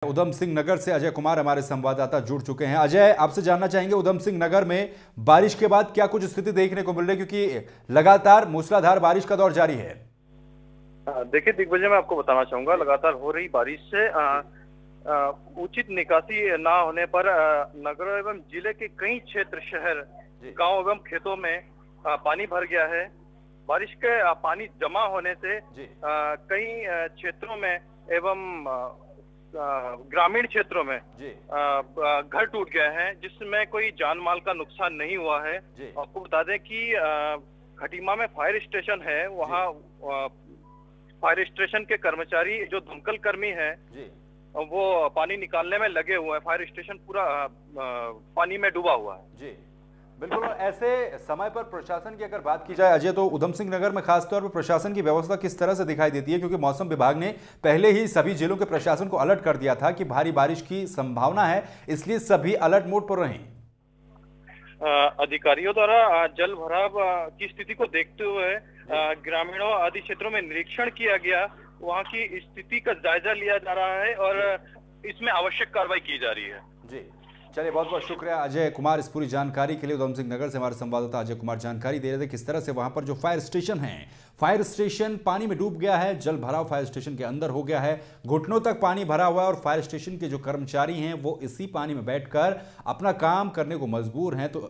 उधम सिंह नगर से अजय कुमार हमारे संवाददाता जुड़ चुके हैं। अजय, आपसे जानना चाहेंगे उधम सिंह नगर में बारिश के बाद क्या कुछ स्थिति देखने को मिल रही है, क्योंकि लगातार मूसलाधार बारिश का दौर जारी है। देखिए दिग्विजय, मैं आपको बताना चाहूंगा, लगातार हो रही बारिश से उचित निकासी ना होने पर नगर एवं जिले के कई क्षेत्र, शहर, गांव एवं खेतों में पानी भर गया है। बारिश के पानी जमा होने से कई क्षेत्रों में एवं ग्रामीण क्षेत्रों में घर टूट गए हैं, जिसमें कोई जान माल का नुकसान नहीं हुआ है। आपको बता दें कि खटीमा में फायर स्टेशन है, वहाँ फायर स्टेशन के कर्मचारी जो दमकल कर्मी हैं वो पानी निकालने में लगे हुए हैं। फायर स्टेशन पूरा पानी में डूबा हुआ है। जी बिल्कुल। ऐसे समय पर प्रशासन की अगर बात की जाए अजय, तो उधम सिंह नगर में खासतौर पर प्रशासन की व्यवस्था किस तरह से दिखाई देती है, क्योंकि मौसम विभाग ने पहले ही सभी जिलों के प्रशासन को अलर्ट कर दिया था कि भारी बारिश की संभावना है, इसलिए सभी अलर्ट मोड पर रहें। अधिकारियों द्वारा जल भराव की स्थिति को देखते हुए ग्रामीणों आदि क्षेत्रों में निरीक्षण किया गया, वहां की स्थिति का जायजा लिया जा रहा है और इसमें आवश्यक कार्रवाई की जा रही है। जी चलिए, बहुत बहुत शुक्रिया अजय कुमार इस पूरी जानकारी के लिए। उधम सिंह नगर से हमारे संवाददाता अजय कुमार जानकारी दे रहे थे किस तरह से वहां पर जो फायर स्टेशन है, फायर स्टेशन पानी में डूब गया है, जल भराव फायर स्टेशन के अंदर हो गया है, घुटनों तक पानी भरा हुआ है और फायर स्टेशन के जो कर्मचारी हैं वो इसी पानी में बैठकर अपना काम करने को मजबूर हैं। तो